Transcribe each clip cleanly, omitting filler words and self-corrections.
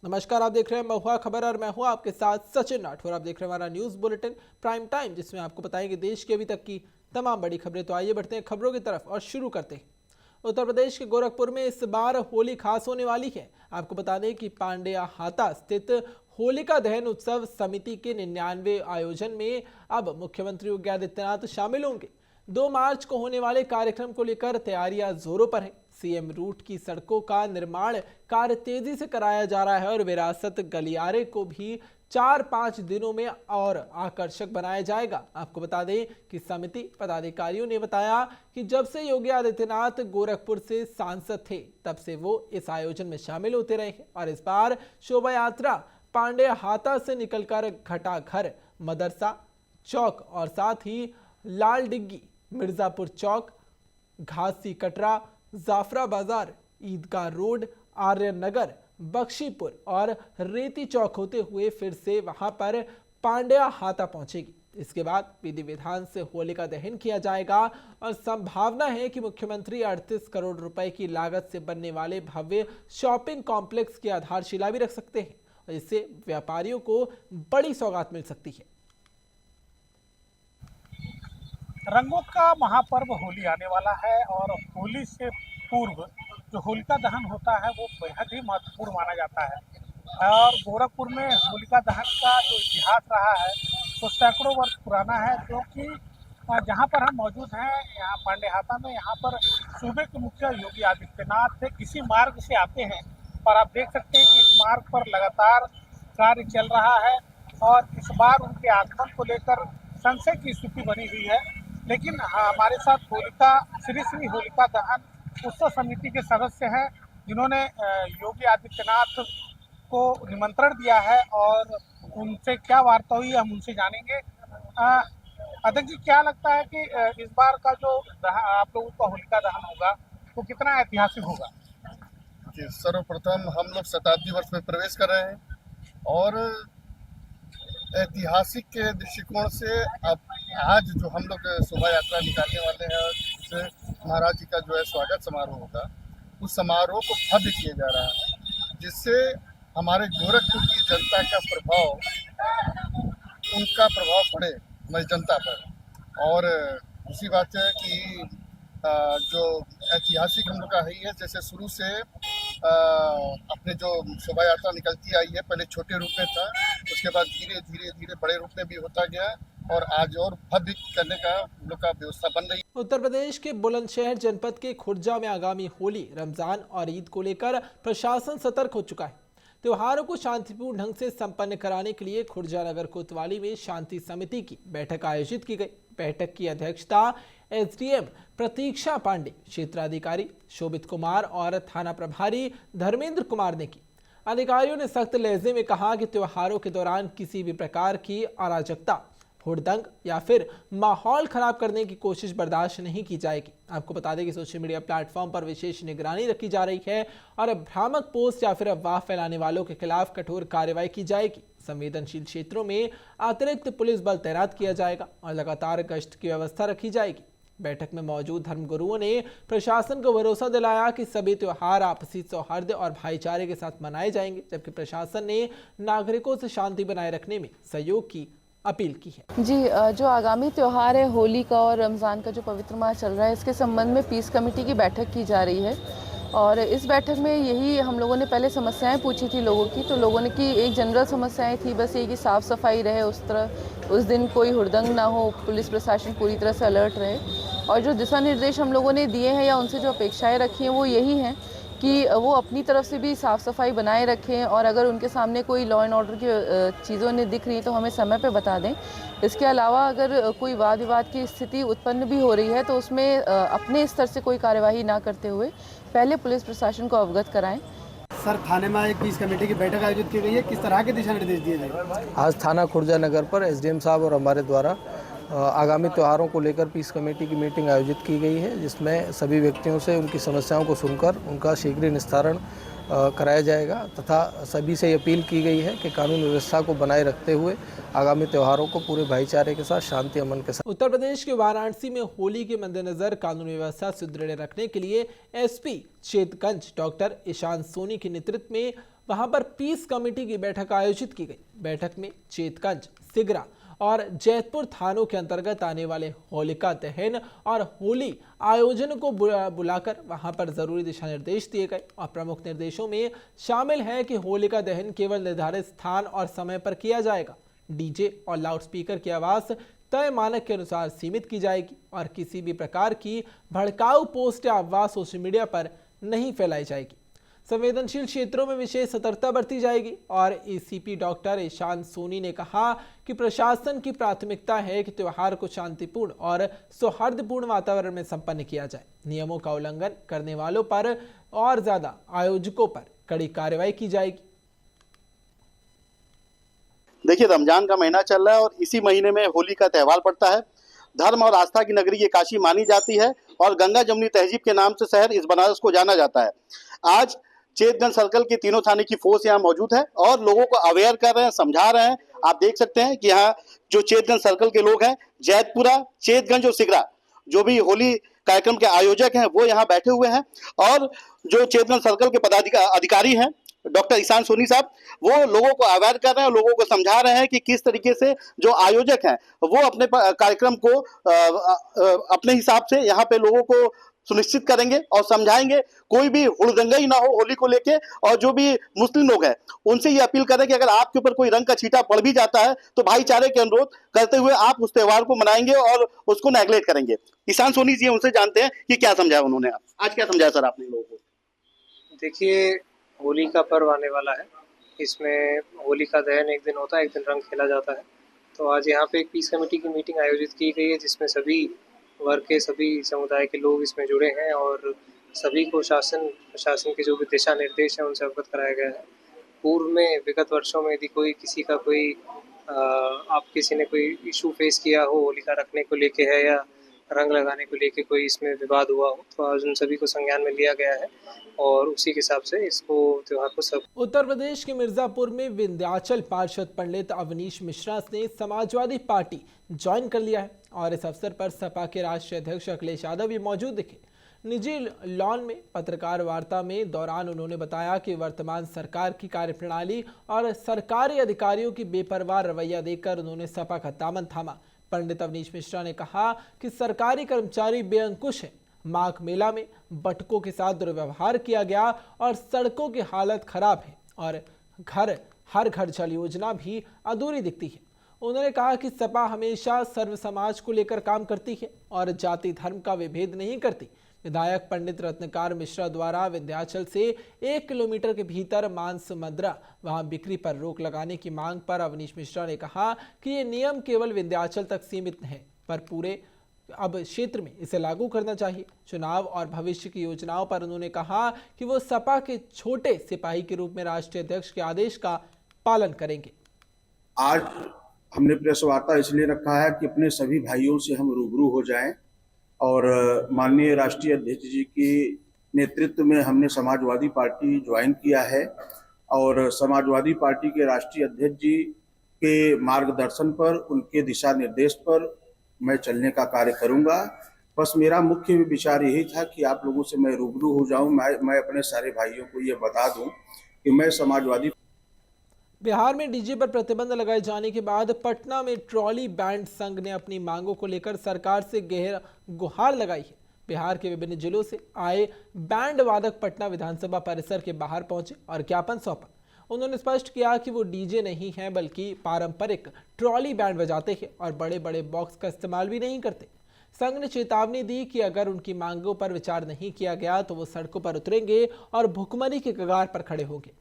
नमस्कार, आप देख रहे हैं महुआ खबर और मैं हूं आपके साथ सचिन राठौर। आप देख रहे हैं हमारा न्यूज बुलेटिन प्राइम टाइम, जिसमें आपको बताएंगे देश की अभी तक की तमाम बड़ी खबरें। तो आइए बढ़ते हैं खबरों की तरफ और शुरू करते हैं। उत्तर प्रदेश के गोरखपुर में इस बार होली खास होने वाली है। आपको बता दें कि पांड्या हाता स्थित होलिका दहन उत्सव समिति के 99वें आयोजन में अब मुख्यमंत्री योगी आदित्यनाथ शामिल होंगे। 2 मार्च को होने वाले कार्यक्रम को लेकर तैयारियां जोरों पर है। सीएम रूट की सड़कों का निर्माण कार्य तेजी से कराया जा रहा है और विरासत गलियारे को भी 4-5 दिनों में और आकर्षक बनाया जाएगा। आपको बता दें कि समिति पदाधिकारियों ने बताया कि जब से योगी आदित्यनाथ गोरखपुर से सांसद थे, तब से वो इस आयोजन में शामिल होते रहे हैं और इस बार शोभा यात्रा पांड्या हाता से निकलकर घटाघर, मदरसा चौक और साथ ही लाल डिग्गी, मिर्जापुर चौक, घासी कटरा, जाफरा बाजार, ईदगाह रोड, आर्य नगर, बख्शीपुर और रेती चौक होते हुए फिर से वहां पर पांड्या हाता पहुंचेगी। इसके बाद विधि विधान से होलिका दहन किया जाएगा और संभावना है कि मुख्यमंत्री 38 करोड़ रुपए की लागत से बनने वाले भव्य शॉपिंग कॉम्प्लेक्स की आधारशिला भी रख सकते हैं और इससे व्यापारियों को बड़ी सौगात मिल सकती है। रंगों का महापर्व होली आने वाला है और होली से पूर्व जो होलिका दहन होता है वो बेहद ही महत्वपूर्ण माना जाता है। और गोरखपुर में होलिका दहन का जो इतिहास रहा है तो सैकड़ों वर्ष पुराना है, जो कि जहाँ पर हम मौजूद हैं यहाँ पांड्या हाता में, यहाँ पर सूबे के मुखिया योगी आदित्यनाथ इसी मार्ग से आते हैं और आप देख सकते हैं कि इस मार्ग पर लगातार कार्य चल रहा है और इस बार उनके आगमन को लेकर संशय की स्थिति बनी हुई है। लेकिन हमारे साथ श्री श्री होलिका दहन उत्सव समिति के सदस्य हैं, जिन्होंने योगी आदित्यनाथ को निमंत्रण दिया है और उनसे क्या वार्ता हुई हम उनसे जानेंगे। अध्यक्ष जी, क्या लगता है कि इस बार का जो आप लोगों का होलिका दहन होगा वो कितना ऐतिहासिक होगा? सर्वप्रथम हम लोग शताब्दी वर्ष में प्रवेश कर रहे हैं और ऐतिहासिक के दृष्टिकोण से अब आज जो हम लोग शोभा यात्रा निकालने वाले हैं, उससे महाराज जी का जो है स्वागत समारोह होगा, उस समारोह को भव्य किया जा रहा है, जिससे हमारे गोरखपुर की जनता का प्रभाव, उनका प्रभाव पड़े हमारी जनता पर। और दूसरी बात है कि जो ऐतिहासिक हम लोग का है, जैसे शुरू से अपने जो शोभा यात्रा निकलती आई है, पहले छोटे रूप में था, उसके बाद धीरे धीरे बड़े रूप में भी होता गया और आज और भव्य करने का हम लोग का व्यवस्था बन रही है। उत्तर प्रदेश के बुलंदशहर जनपद के खुर्जा में आगामी होली, रमजान और ईद को लेकर प्रशासन सतर्क हो चुका है। त्योहारों को शांतिपूर्ण ढंग से संपन्न कराने के लिए खुर्जा नगर कोतवाली में शांति समिति की बैठक आयोजित की गई। बैठक की अध्यक्षता एसडीएम प्रतीक्षा पांडे, क्षेत्राधिकारी शोभित कुमार और थाना प्रभारी धर्मेंद्र कुमार ने की। अधिकारियों ने सख्त लहजे में कहा कि त्योहारों के दौरान किसी भी प्रकार की अराजकता, हुड़दंग या फिर माहौल खराब करने की कोशिश बर्दाश्त नहीं की जाएगी। आपको बता दें कि सोशल मीडिया प्लेटफॉर्म पर विशेष निगरानी रखी जा रही है और भ्रामक पोस्ट या फिर अफवाह फैलाने वालों के खिलाफ कठोर कार्रवाई की जाएगी। संवेदनशील क्षेत्रों में अतिरिक्त पुलिस बल तैनात किया जाएगा और लगातार गश्त की व्यवस्था रखी जाएगी। बैठक में मौजूद धर्मगुरुओं ने प्रशासन को भरोसा दिलाया कि सभी त्योहार आपसी सौहार्द और भाईचारे के साथ मनाए जाएंगे, जबकि प्रशासन ने नागरिकों से शांति बनाए रखने में सहयोग की अपील की है। जी, जो आगामी त्यौहार है होली का और रमज़ान का जो पवित्र माह चल रहा है, इसके संबंध में पीस कमेटी की बैठक की जा रही है और इस बैठक में यही हम लोगों ने पहले समस्याएं पूछी थी लोगों की। तो लोगों ने की एक जनरल समस्याएं थी, बस ये कि साफ़ सफाई रहे, उस दिन कोई हुड़दंग ना हो, पुलिस प्रशासन पूरी तरह से अलर्ट रहे। और जो दिशा निर्देश हम लोगों ने दिए हैं या उनसे जो अपेक्षाएँ रखी हैं वो यही हैं कि वो अपनी तरफ से भी साफ़ सफाई बनाए रखें और अगर उनके सामने कोई लॉ एंड ऑर्डर की चीज़ों ने दिख रही तो हमें समय पे बता दें। इसके अलावा अगर कोई वाद विवाद की स्थिति उत्पन्न भी हो रही है तो उसमें अपने स्तर से कोई कार्यवाही ना करते हुए पहले पुलिस प्रशासन को अवगत कराएं। सर, थाने में एक पीस कमेटी की बैठक आयोजित की गई है, किस तरह के दिशा निर्देश दिए गए? आज थाना खुर्जा नगर पर एसडीएम साहब और हमारे द्वारा आगामी त्योहारों को लेकर पीस कमेटी की मीटिंग आयोजित की गई है, जिसमें सभी व्यक्तियों से उनकी समस्याओं को सुनकर उनका शीघ्र निस्तारण कराया जाएगा तथा सभी से अपील की गई है कि कानून व्यवस्था को बनाए रखते हुए आगामी त्योहारों को पूरे भाईचारे के साथ, शांति अमन के साथ। उत्तर प्रदेश के वाराणसी में होली के मद्देनजर कानून व्यवस्था सुदृढ़ रखने के लिए एसपी चेतगंज डॉक्टर ईशान सोनी के नेतृत्व में वहां पर पीस कमेटी की बैठक आयोजित की गई। बैठक में चेतगंज, सिगरा और जैतपुर थानों के अंतर्गत आने वाले होलिका दहन और होली आयोजन को बुलाकर वहां पर जरूरी दिशा निर्देश दिए गए और प्रमुख निर्देशों में शामिल है कि होलिका दहन केवल निर्धारित स्थान और समय पर किया जाएगा। डीजे और लाउडस्पीकर की आवाज तय मानक के अनुसार सीमित की जाएगी और किसी भी प्रकार की भड़काऊ पोस्ट या अफवाह सोशल मीडिया पर नहीं फैलाई जाएगी। संवेदनशील क्षेत्रों में विशेष सतर्कता बरती जाएगी और एसीपी डॉक्टर ईशान सोनी ने कहा कि प्रशासन की प्राथमिकता है कि त्योहार को शांतिपूर्ण और सौहार्दपूर्ण वातावरण में संपन्न किया जाए। नियमों का उल्लंघन करने वालों पर और ज्यादा आयोजकों पर कड़ी कार्रवाई की जाएगी। देखिए, रमजान का महीना चल रहा है और इसी महीने में होली का त्यौहार पड़ता है। धर्म और आस्था की नगरी ये काशी मानी जाती है और गंगा जमुनी तहजीब के नाम से शहर इस बनारस को जाना जाता है। आज चेतगंज सर्कल के तीनों थाने की फोर्स यहाँ मौजूद है और लोगों को अवेयर कर रहे हैं, समझा रहे हैं। आप देख सकते हैं कि यहाँ जो चेतगंज सर्कल के लोग हैं, जैतपुरा, चेतगंज और सिगरा जो भी होली कार्यक्रम के आयोजक हैं वो यहाँ बैठे हुए हैं और जो चेतगंज सर्कल के अधिकारी हैं डॉक्टर ईशान सोनी साहब, वो लोगों को अवेयर कर रहे हैं, लोगों को समझा रहे हैं कि किस तरीके से जो आयोजक हैं वो अपने कार्यक्रम को अपने हिसाब से यहाँ पे लोगों को सुनिश्चित करेंगे और समझाएंगे। कोई भी हुड़दंगा ही ना हो होली को लेके। और जो भी मुस्लिम लोग हैं उनसे ये अपील करें कि अगर आपके ऊपर कोई रंग का छींटा पड़ भी जाता है तो भाईचारे के अनुरोध करते हुए आप उस त्यौहार को मनाएंगे और उसको नेगलेक्ट करेंगे। ईशान सोनी जी, उनसे जानते हैं कि क्या समझाया उन्होंने। आज क्या समझाया सर आपने लोगों को? देखिए, होली का पर्व आने वाला है। इसमें होली का दहन एक दिन होता है, एक दिन रंग खेला जाता है। तो आज यहाँ पे एक पीस कमेटी की मीटिंग आयोजित की गई है जिसमें सभी वर्ग के, सभी समुदाय के लोग इसमें जुड़े हैं और सभी को प्रशासन के जो भी दिशा निर्देश हैं उनसे अवगत कराया गया है। पूर्व में विगत वर्षों में यदि कोई किसी का कोई किसी ने कोई इशू फेस किया हो, होलिका रखने को लेके है या रंग लगाने को लेके कोई इसमें विवाद हुआ हो, तो आज उन सभी को संज्ञान में लिया गया है और उसी के हिसाब से इसको त्योहार को सब। उत्तर प्रदेश के मिर्जापुर में विंध्याचल पार्षद पंडित अवनीश मिश्रा ने समाजवादी पार्टी ज्वाइन कर लिया है और इस अवसर पर सपा के राष्ट्रीय अध्यक्ष अखिलेश यादव भी मौजूद दिखे। निजी लॉन में पत्रकार वार्ता में दौरान उन्होंने बताया कि वर्तमान सरकार की कार्यप्रणाली और सरकारी अधिकारियों की बेपरवाह रवैया देखकर उन्होंने सपा का दामन थामा। पंडित अवनीश मिश्रा ने कहा कि सरकारी कर्मचारी बेअंकुश है। माघ मेला में बटकों के साथ दुर्व्यवहार किया गया और सड़कों की हालत खराब है और हर घर जल योजना भी अधूरी दिखती है। उन्होंने कहा कि सपा हमेशा सर्व समाज को लेकर काम करती है और जाति धर्म का विभेद नहीं करती। विधायक पंडित रत्नकार मिश्रा द्वारा विंध्याचल से 1 किलोमीटर के भीतर मांस मदिरा वहां बिक्री पर रोक लगाने की मांग पर अवनीश मिश्रा ने कहा कि ये नियम केवल विंध्याचल तक सीमित है पर पूरे अब क्षेत्र में इसे लागू करना चाहिए। चुनाव और भविष्य की योजनाओं पर उन्होंने कहा कि वो सपा के छोटे सिपाही के रूप में राष्ट्रीय अध्यक्ष के आदेश का पालन करेंगे। आज हमने प्रेस वार्ता इसलिए रखा है कि अपने सभी भाइयों से हम रूबरू हो जाएं और माननीय राष्ट्रीय अध्यक्ष जी के नेतृत्व में हमने समाजवादी पार्टी ज्वाइन किया है और समाजवादी पार्टी के राष्ट्रीय अध्यक्ष जी के मार्गदर्शन पर, उनके दिशा निर्देश पर मैं चलने का कार्य करूंगा। बस मेरा मुख्य विचार यही था कि आप लोगों से मैं रूबरू हो जाऊं, मैं अपने सारे भाइयों को ये बता दूं कि मैं समाजवादी। बिहार में डीजे पर प्रतिबंध लगाए जाने के बाद पटना में ट्रॉली बैंड संघ ने अपनी मांगों को लेकर सरकार से गहरा गुहार लगाई है। बिहार के विभिन्न जिलों से आए बैंड वादक पटना विधानसभा परिसर के बाहर पहुंचे और ज्ञापन सौंपा। उन्होंने स्पष्ट किया कि वो डीजे नहीं है बल्कि पारंपरिक ट्रॉली बैंड बजाते हैं और बड़े बड़े बॉक्स का इस्तेमाल भी नहीं करते। संघ ने चेतावनी दी कि अगर उनकी मांगों पर विचार नहीं किया गया तो वो सड़कों पर उतरेंगे और भुखमरी के कगार पर खड़े होंगे।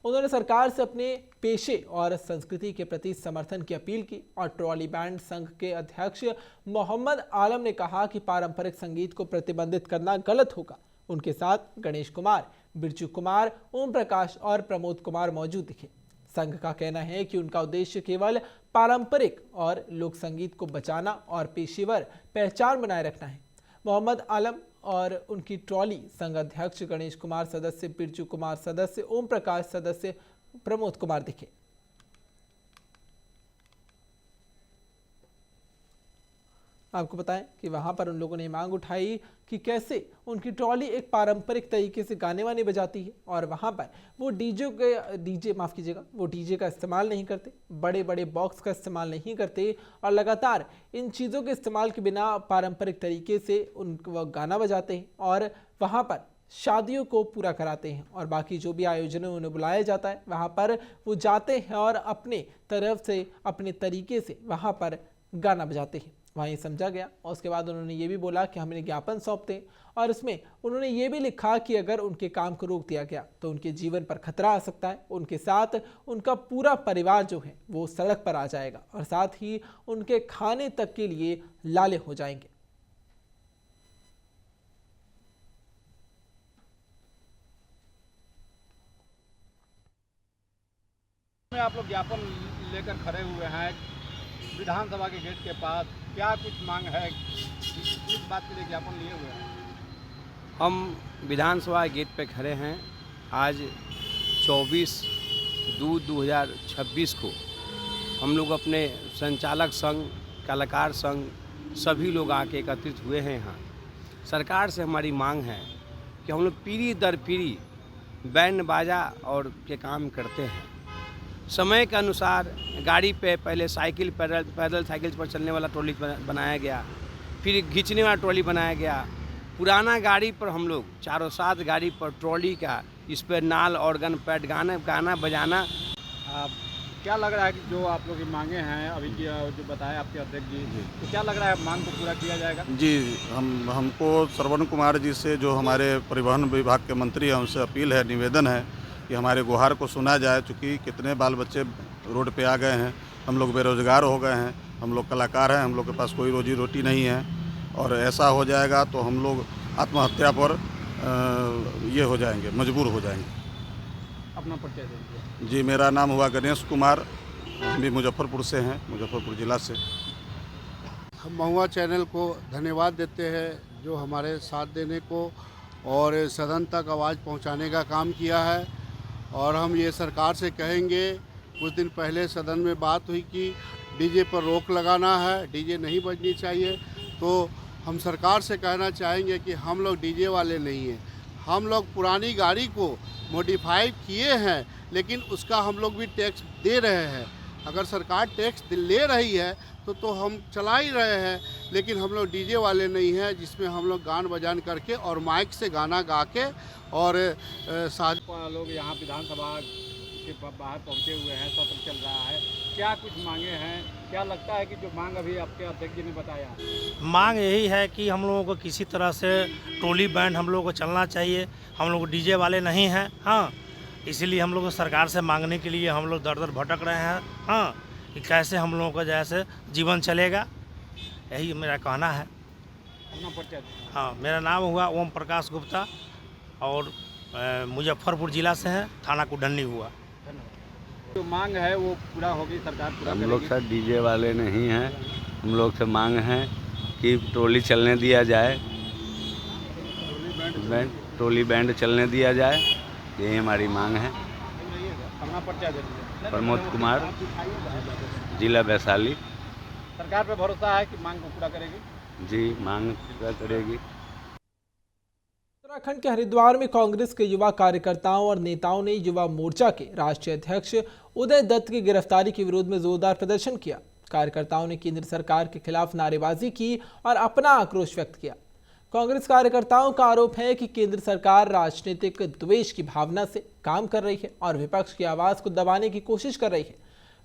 उन्होंने सरकार से अपने पेशे और संस्कृति के प्रति समर्थन की अपील की और ट्रॉली बैंड संघ के अध्यक्ष मोहम्मद आलम ने कहा कि पारंपरिक संगीत को प्रतिबंधित करना गलत होगा। उनके साथ गणेश कुमार, बिरजू कुमार, ओम प्रकाश और प्रमोद कुमार मौजूद दिखे। संघ का कहना है कि उनका उद्देश्य केवल पारंपरिक और लोक संगीत को बचाना और पेशेवर पहचान बनाए रखना है। मोहम्मद आलम और उनकी ट्रॉली संघ अध्यक्ष गणेश कुमार सदस्य, बिरजू कुमार सदस्य, ओम प्रकाश सदस्य, प्रमोद कुमार दिखे। आपको बताएं कि वहां पर उन लोगों ने मांग उठाई कि कैसे उनकी ट्रॉली एक पारंपरिक तरीके से गाने वाने बजाती है और वहां पर वो डीजे का इस्तेमाल नहीं करते, बड़े बड़े बॉक्स का इस्तेमाल नहीं करते और लगातार इन चीज़ों के इस्तेमाल के बिना पारंपरिक तरीके से वो गाना बजाते हैं और वहाँ पर शादियों को पूरा कराते हैं और बाकी जो भी आयोजनों उन्हें बुलाया जाता है वहाँ पर वो जाते हैं और अपने तरफ से अपने तरीके से वहाँ पर गाना बजाते हैं। वहाँ ये समझा गया और उसके बाद उन्होंने ये भी बोला कि हमें ज्ञापन सौंपते हैं और इसमें उन्होंने ये भी लिखा कि अगर उनके काम को रोक दिया गया तो उनके जीवन पर खतरा आ सकता है, उनके साथ उनका पूरा परिवार जो है वो सड़क पर आ जाएगा और साथ ही उनके खाने तक के लिए लाले हो जाएंगे। में आप लोग ज्ञापन लेकर खड़े हुए हैं विधानसभा के गेट के पास, क्या कुछ मांग है, किस बात के लिए ज्ञापन लिए हुए हैं? हम विधानसभा गेट पे खड़े हैं। आज 24/2/2026 को हम लोग अपने संचालक संघ, कलाकार संघ सभी लोग आके एकत्रित हुए हैं यहाँ। सरकार से हमारी मांग है कि हम लोग पीढ़ी दर पीढ़ी बैंड बाजा और के काम करते हैं। समय के अनुसार गाड़ी पे पहले साइकिल पैदल साइकिल पर चलने वाला ट्रॉली बनाया गया, फिर खींचने वाला ट्रॉली बनाया गया। पुराना गाड़ी पर हम लोग 407 गाड़ी पर ट्रॉली का इस पर नाल ऑर्गन पैड गाना बजाना। क्या लग रहा है कि जो आप लोग की मांगे हैं अभी की जो बताया आपके अध्यक्ष जी, तो क्या लग रहा है मांग को पूरा किया जाएगा? जी, हमको श्रवण कुमार जी से जो हमारे परिवहन विभाग के मंत्री हैं उनसे अपील है, निवेदन है कि हमारे गुहार को सुना जाए। चूँकि कितने बाल बच्चे रोड पे आ गए हैं, हम लोग बेरोजगार हो गए हैं, हम लोग कलाकार हैं, हम लोग के पास कोई रोजी रोटी नहीं है और ऐसा हो जाएगा तो हम लोग आत्महत्या पर ये हो जाएंगे, मजबूर हो जाएंगे। अपना परिचय दीजिए। जी, मेरा नाम हुआ गणेश कुमार, हम भी मुजफ्फरपुर से हैं, मुजफ्फरपुर ज़िला से। हम महुआ चैनल को धन्यवाद देते हैं जो हमारे साथ देने को और सदन तक आवाज़ पहुंचाने का काम किया है। और हम ये सरकार से कहेंगे, कुछ दिन पहले सदन में बात हुई कि डीजे पर रोक लगाना है, डीजे नहीं बजनी चाहिए। तो हम सरकार से कहना चाहेंगे कि हम लोग डीजे वाले नहीं हैं, हम लोग पुरानी गाड़ी को मॉडिफाई किए हैं लेकिन उसका हम लोग भी टैक्स दे रहे हैं। अगर सरकार टैक्स ले रही है तो हम चला ही रहे हैं, लेकिन हम लोग डीजे वाले नहीं हैं जिसमें हम लोग गान बजान करके और माइक से गाना गा के और लोग यहाँ विधानसभा के बाहर पहुँचे हुए हैं, सत्र चल रहा है, क्या कुछ मांगे हैं? क्या लगता है कि जो मांग अभी आपके अध्यक्ष जी ने बताया? मांग यही है कि हम लोगों को किसी तरह से ट्रॉली बैंड हम लोगों को चलना चाहिए। हम लोग डीजे वाले नहीं हैं, हाँ, इसीलिए हम लोग सरकार से मांगने के लिए हम लोग दर दर भटक रहे हैं, हाँ, कि कैसे हम लोगों का जैसे जीवन चलेगा, यही मेरा कहना है। अपना परिचय। हाँ, मेरा नाम हुआ ओम प्रकाश गुप्ता और मुजफ्फरपुर ज़िला से है, थाना कुडन्नी हुआ। जो मांग है वो पूरा होगी, सरकार पूरा हम लोग सर डीजे वाले नहीं हैं, हम लोग से मांग है कि ट्रॉली चलने दिया जाए, ट्रॉली बैंड चलने दिया जाए, यही हमारी मांग है। अपना परिचय दीजिए। प्रमोद कुमार, जिला वैशाली। सरकार पे भरोसा है कि मांग को पूरा करेगी? जी, मांग पूरा करेगी। उत्तराखंड के हरिद्वार में कांग्रेस के युवा कार्यकर्ताओं और नेताओं ने युवा मोर्चा के राष्ट्रीय अध्यक्ष उदय दत्त की गिरफ्तारी के विरोध में जोरदार प्रदर्शन किया। कार्यकर्ताओं ने केंद्र सरकार के खिलाफ नारेबाजी की और अपना आक्रोश व्यक्त किया। कांग्रेस कार्यकर्ताओं का आरोप है कि केंद्र सरकार राजनीतिक द्वेष की भावना से काम कर रही है और विपक्ष की आवाज को दबाने की कोशिश कर रही है।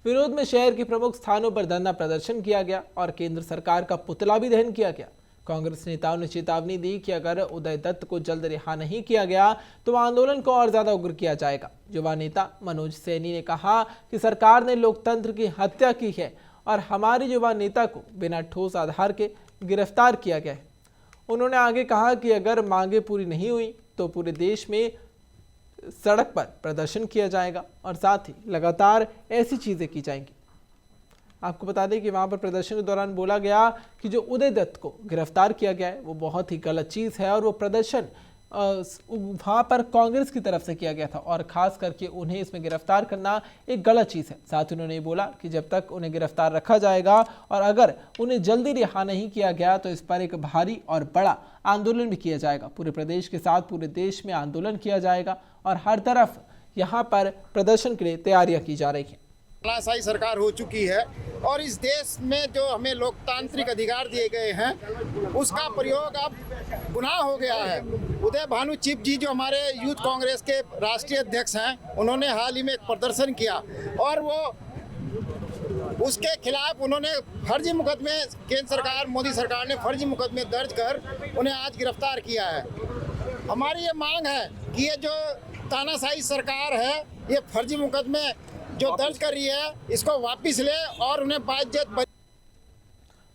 विरोध में शहर के प्रमुख स्थानों पर धरना प्रदर्शन किया गया और केंद्र सरकार का पुतला भी दहन किया गया। कांग्रेस नेताओं ने चेतावनी दी कि अगर उदय दत्त को जल्द रिहा नहीं किया गया तो आंदोलन को और ज्यादा उग्र किया जाएगा। युवा नेता मनोज सैनी ने कहा कि सरकार ने लोकतंत्र की हत्या की है और हमारे युवा नेता को बिना ठोस आधार के गिरफ्तार किया गया है। उन्होंने आगे कहा कि अगर मांगे पूरी नहीं हुई तो पूरे देश में सड़क पर प्रदर्शन किया जाएगा और साथ ही लगातार ऐसी चीजें की जाएंगी। आपको बता दें कि वहां पर प्रदर्शन के दौरान बोला गया कि जो उदय दत्त को गिरफ्तार किया गया है वो बहुत ही गलत चीज़ है और वो प्रदर्शन वहाँ पर कांग्रेस की तरफ से किया गया था और खास करके उन्हें इसमें गिरफ्तार करना एक गलत चीज़ है। साथ ही उन्होंने बोला कि जब तक उन्हें गिरफ्तार रखा जाएगा और अगर उन्हें जल्दी रिहा नहीं किया गया तो इस पर एक भारी और बड़ा आंदोलन भी किया जाएगा। पूरे प्रदेश के साथ पूरे देश में आंदोलन किया जाएगा और हर तरफ यहाँ पर प्रदर्शन के लिए तैयारियां की जा रही हैं। तानाशाही सरकार हो चुकी है और इस देश में जो हमें लोकतांत्रिक अधिकार दिए गए हैं उसका प्रयोग अब गुनाह हो गया है। उदय भानु चिप जी जो हमारे यूथ कांग्रेस के राष्ट्रीय अध्यक्ष हैं, उन्होंने हाल ही में एक प्रदर्शन किया और वो उसके खिलाफ उन्होंने फर्जी मुकदमे, केंद्र सरकार मोदी सरकार ने फर्जी मुकदमे दर्ज कर उन्हें आज गिरफ्तार किया है। हमारी ये मांग है कि ये जो तानाशाही सरकार है, ये फर्जी मुकदमे जो दर्ज कर रही है इसको वापस ले और उन्हें बाइज्जत।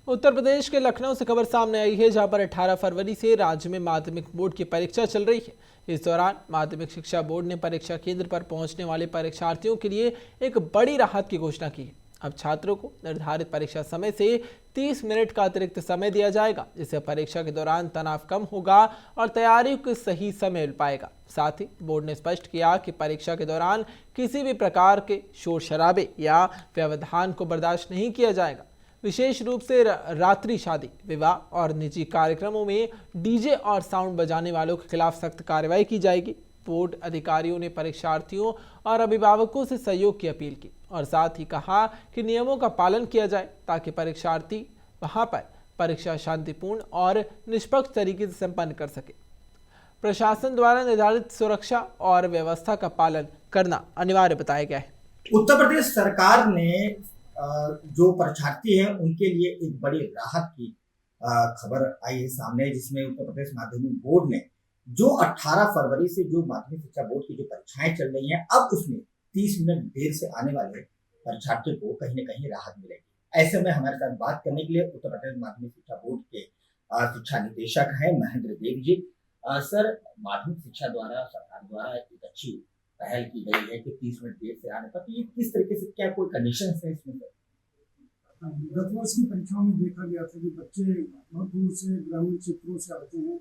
उत्तर प्रदेश के लखनऊ से खबर सामने आई है, जहां पर 18 फरवरी से राज्य में माध्यमिक बोर्ड की परीक्षा चल रही है। इस दौरान माध्यमिक शिक्षा बोर्ड ने परीक्षा केंद्र पर पहुंचने वाले परीक्षार्थियों के लिए एक बड़ी राहत की घोषणा की है। अब छात्रों को निर्धारित परीक्षा समय से 30 मिनट का अतिरिक्त समय दिया जाएगा, जिससे परीक्षा के दौरान तनाव कम होगा और तैयारी को सही समय मिल पाएगा। साथ ही बोर्ड ने स्पष्ट किया कि परीक्षा के दौरान किसी भी प्रकार के शोर शराबे या व्यवधान को बर्दाश्त नहीं किया जाएगा। विशेष रूप से रात्रि शादी, विवाह और निजी कार्यक्रमों में डीजे और साउंड बजाने वालों के खिलाफ सख्त कार्रवाई की जाएगी। बोर्ड अधिकारियों ने परीक्षार्थियों और अभिभावकों से सहयोग की अपील की और साथ ही कहा कि नियमों का पालन किया जाए ताकि परीक्षार्थी वहां पर परीक्षा शांतिपूर्ण और निष्पक्ष तरीके से संपन्न कर सके। प्रशासन द्वारा निर्धारित सुरक्षा और व्यवस्था का पालन करना अनिवार्य बताया गया है। उत्तर प्रदेश सरकार ने जो परीक्षार्थी हैं उनके लिए एक बड़ी राहत की खबर आई है सामने, जिसमें उत्तर प्रदेश माध्यमिक बोर्ड ने जो 18 फरवरी से जो माध्यमिक शिक्षा बोर्ड की जो परीक्षाएं चल रही हैं, अब उसमें 30 मिनट देर से आने वाले परीक्षार्थियों को कहीं न कहीं राहत मिलेगी। ऐसे में हमारे साथ बात करने के लिए उत्तर प्रदेश माध्यमिक शिक्षा बोर्ड के शिक्षा निदेशक हैं महेंद्र देव जी। सर, माध्यमिक शिक्षा द्वारा सरकार द्वारा एक अच्छी पहल की गई है कि 30 मिनट देर से आने पर, तो ये किस तरीके से, क्या कोई कंडीशन है इसमें? गत वर्ष की परीक्षाओं में देखा गया था कि बच्चे बहुत दूर से ग्रामीण क्षेत्रों से आते हैं,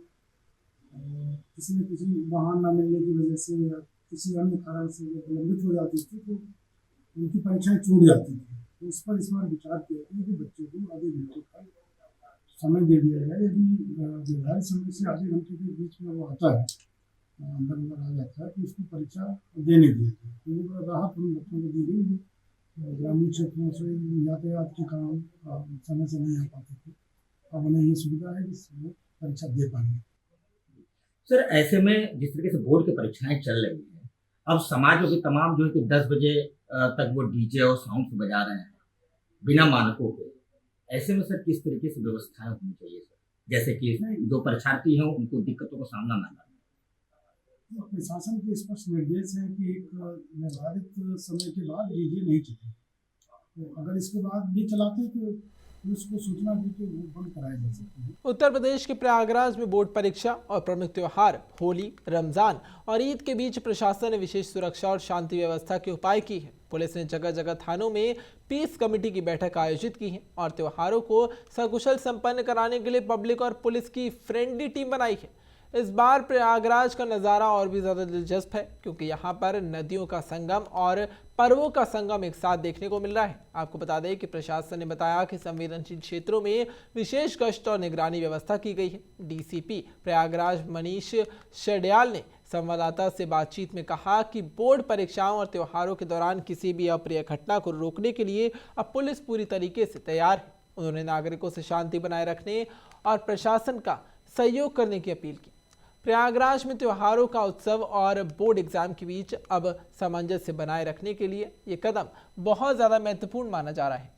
किसी न किसी वाहन न मिलने की वजह से या किसी अन्य कारण से विलंबित हो जाती थी तो उनकी परीक्षाएं छूट जाती थी। तो इस पर इस बार विचार किया गया कि बच्चों को आधे घंटे का समय दे दिया जाए। यदि निर्धारित समय से आधे घंटे के बीच में वो आता है, अंदर आ जाता है, तो उसको परीक्षा देने दिया जाए। तो ये बड़ा राहत उन बच्चों को दी गई। ग्रामीण क्षेत्रों से यातायात के कारण समय से नहीं आ पाते थे, अब उन्हें ये सुविधा है कि परीक्षा दे पाएंगे। सर, ऐसे में जिस तरीके से बोर्ड की परीक्षाएं चल रही हैं, अब समाज में भी तमाम जो है कि 10 बजे तक वो डीजे और साउंड बजा रहे हैं बिना मानकों के। ऐसे में सर किस तरीके से व्यवस्थाएं होनी चाहिए सर, जैसे कि जो परीक्षार्थी हैं उनको दिक्कतों का सामना न करना? प्रशासन के स्पष्ट निर्देश है कि एक निर्धारित समय के बाद डीजे नहीं चले, तो अगर इसके बाद भी चलाते तो उसको सूचना दी तो वो बंद कराया जा सकती है। उत्तर प्रदेश के प्रयागराज में बोर्ड परीक्षा और प्रमुख त्योहार होली, रमजान और ईद के बीच प्रशासन ने विशेष सुरक्षा और शांति व्यवस्था के उपाय की है। पुलिस ने जगह जगह थानों में पीस कमेटी की बैठक आयोजित की है और त्योहारों को सकुशल संपन्न कराने के लिए पब्लिक और पुलिस की फ्रेंडली टीम बनाई है। इस बार प्रयागराज का नज़ारा और भी ज़्यादा दिलचस्प है क्योंकि यहाँ पर नदियों का संगम और पर्वों का संगम एक साथ देखने को मिल रहा है। आपको बता दें कि प्रशासन ने बताया कि संवेदनशील क्षेत्रों में विशेष गश्त और निगरानी व्यवस्था की गई है। डीसीपी प्रयागराज मनीष शड्याल ने संवाददाता से बातचीत में कहा कि बोर्ड परीक्षाओं और त्योहारों के दौरान किसी भी अप्रिय घटना को रोकने के लिए अब पुलिस पूरी तरीके से तैयार है। उन्होंने नागरिकों से शांति बनाए रखने और प्रशासन का सहयोग करने की अपील की। प्रयागराज में त्योहारों का उत्सव और बोर्ड एग्जाम के बीच अब सामंजस्य बनाए रखने के लिए ये कदम बहुत ज़्यादा महत्वपूर्ण माना जा रहा है।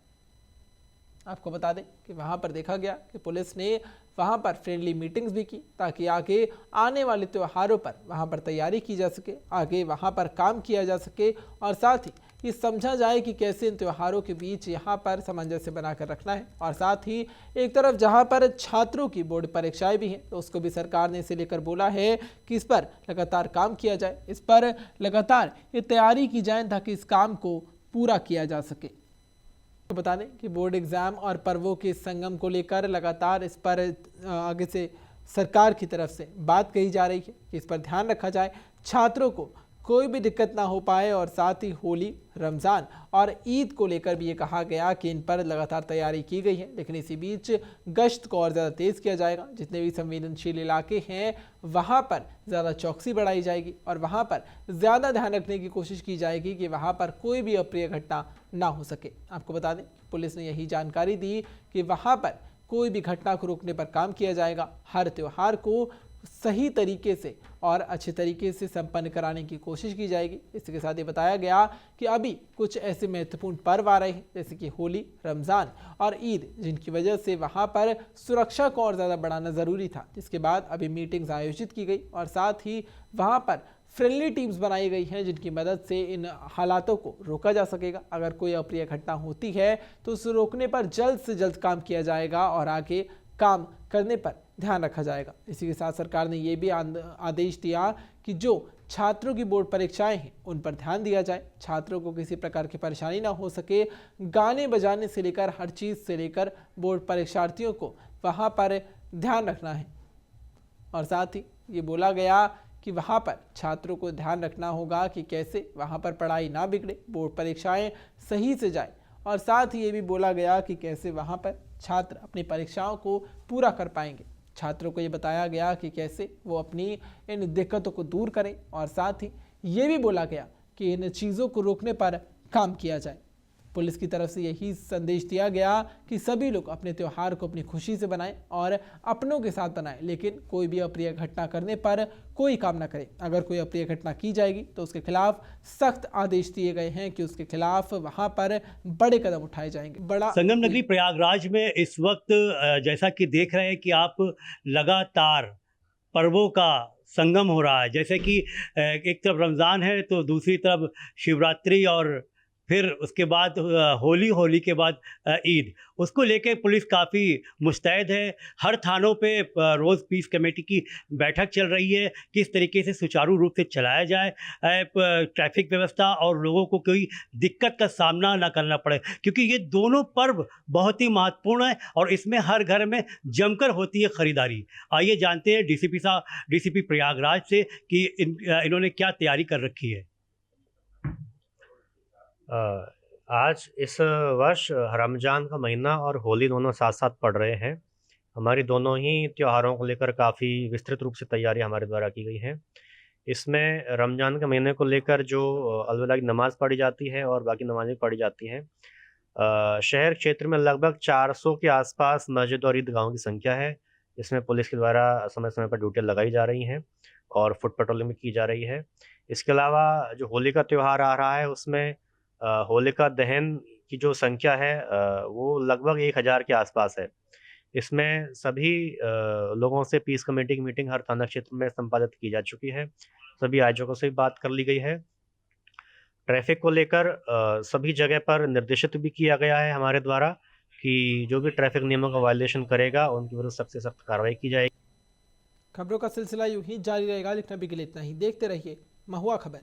आपको बता दें कि वहाँ पर देखा गया कि पुलिस ने वहाँ पर फ्रेंडली मीटिंग्स भी की ताकि आगे आने वाले त्योहारों पर वहाँ पर तैयारी की जा सके, आगे वहाँ पर काम किया जा सके और साथ ही ये समझा जाए कि कैसे इन त्योहारों के बीच यहाँ पर सामंजस्य बनाकर रखना है। और साथ ही एक तरफ जहाँ पर छात्रों की बोर्ड परीक्षाएं भी हैं तो उसको भी सरकार ने इसे लेकर बोला है कि इस पर लगातार काम किया जाए, इस पर लगातार ये तैयारी की जाए ताकि इस काम को पूरा किया जा सके। तो बता दें कि बोर्ड एग्जाम और पर्वों के संगम को लेकर लगातार इस पर आगे से सरकार की तरफ से बात कही जा रही है कि इस पर ध्यान रखा जाए, छात्रों को कोई भी दिक्कत ना हो पाए। और साथ ही होली, रमज़ान और ईद को लेकर भी ये कहा गया कि इन पर लगातार तैयारी की गई है, लेकिन इसी बीच गश्त को और ज़्यादा तेज़ किया जाएगा। जितने भी संवेदनशील इलाके हैं वहाँ पर ज़्यादा चौकसी बढ़ाई जाएगी और वहाँ पर ज़्यादा ध्यान रखने की कोशिश की जाएगी कि वहाँ पर कोई भी अप्रिय घटना ना हो सके। आपको बता दें, पुलिस ने यही जानकारी दी कि वहाँ पर कोई भी घटना को रोकने पर काम किया जाएगा। हर त्यौहार को सही तरीके से और अच्छे तरीके से संपन्न कराने की कोशिश की जाएगी। इसके साथ ये बताया गया कि अभी कुछ ऐसे महत्वपूर्ण पर्व आ रहे हैं जैसे कि होली, रमज़ान और ईद, जिनकी वजह से वहाँ पर सुरक्षा को और ज़्यादा बढ़ाना ज़रूरी था, जिसके बाद अभी मीटिंग्स आयोजित की गई और साथ ही वहाँ पर फ्रेंडली टीम्स बनाई गई हैं जिनकी मदद से इन हालातों को रोका जा सकेगा। अगर कोई अप्रिय घटना होती है तो उसे रोकने पर जल्द से जल्द काम किया जाएगा और आगे काम करने पर ध्यान रखा जाएगा। इसी के साथ सरकार ने ये भी आदेश दिया कि जो छात्रों की बोर्ड परीक्षाएं हैं उन पर ध्यान दिया जाए, छात्रों को किसी प्रकार की परेशानी ना हो सके। गाने बजाने से लेकर हर चीज़ से लेकर बोर्ड परीक्षार्थियों को वहाँ पर ध्यान रखना है। और साथ ही ये बोला गया कि वहाँ पर छात्रों को ध्यान रखना होगा कि कैसे वहाँ पर पढ़ाई ना बिगड़े, बोर्ड परीक्षाएं सही से जाए। और साथ ही ये भी बोला गया कि कैसे वहाँ पर छात्र अपनी परीक्षाओं को पूरा कर पाएंगे। छात्रों को ये बताया गया कि कैसे वो अपनी इन दिक्कतों को दूर करें और साथ ही ये भी बोला गया कि इन चीज़ों को रोकने पर काम किया जाए। पुलिस की तरफ से यही संदेश दिया गया कि सभी लोग अपने त्यौहार को अपनी खुशी से बनाएं और अपनों के साथ बनाएं, लेकिन कोई भी अप्रिय घटना करने पर कोई काम ना करें। अगर कोई अप्रिय घटना की जाएगी तो उसके खिलाफ सख्त आदेश दिए गए हैं कि उसके खिलाफ वहां पर बड़े कदम उठाए जाएंगे। बड़ा संगम नगरी प्रयागराज में इस वक्त जैसा कि देख रहे हैं कि आप लगातार पर्वों का संगम हो रहा है। जैसे कि एक तरफ रमज़ान है तो दूसरी तरफ शिवरात्रि और फिर उसके बाद होली के बाद ईद। उसको लेके पुलिस काफ़ी मुस्तैद है। हर थानों पे रोज़ पीस कमेटी की बैठक चल रही है, किस तरीके से सुचारू रूप से चलाया जाए ट्रैफिक व्यवस्था और लोगों को कोई दिक्कत का सामना ना करना पड़े, क्योंकि ये दोनों पर्व बहुत ही महत्वपूर्ण है और इसमें हर घर में जमकर होती है ख़रीदारी। आइए जानते हैं डीसीपी प्रयागराज से कि इन्होंने क्या तैयारी कर रखी है। आज इस वर्ष रमज़ान का महीना और होली दोनों साथ साथ पड़ रहे हैं। हमारी दोनों ही त्योहारों को लेकर काफ़ी विस्तृत रूप से तैयारी हमारे द्वारा की गई है। इसमें रमज़ान के महीने को लेकर जो अलविदा की नमाज़ पढ़ी जाती है और बाकी नमाज़ें पढ़ी जाती हैं। शहर क्षेत्र में लगभग 400 के आसपास मस्जिद और ईदगाहों की संख्या है। इसमें पुलिस के द्वारा समय समय पर ड्यूटियाँ लगाई जा रही हैं और फुट पेट्रोलिंग भी की जा रही है। इसके अलावा जो होली का त्यौहार आ रहा है उसमें होलिका दहन की जो संख्या है वो लगभग 1000 के आसपास है। इसमें सभी लोगों से पीस कमेटी की मीटिंग हर थाना क्षेत्र में संपादित की जा चुकी है। सभी आयोजकों से बात कर ली गई है। ट्रैफिक को लेकर सभी जगह पर निर्देशित भी किया गया है हमारे द्वारा कि जो भी ट्रैफिक नियमों का वायलेशन करेगा उनके विरुद्ध सख्त से सख्त कार्रवाई की जाएगी। खबरों का सिलसिला यूं ही जारी रहेगा, लेकिन अभी के लिए इतना ही। देखते रहिए महुआ खबर।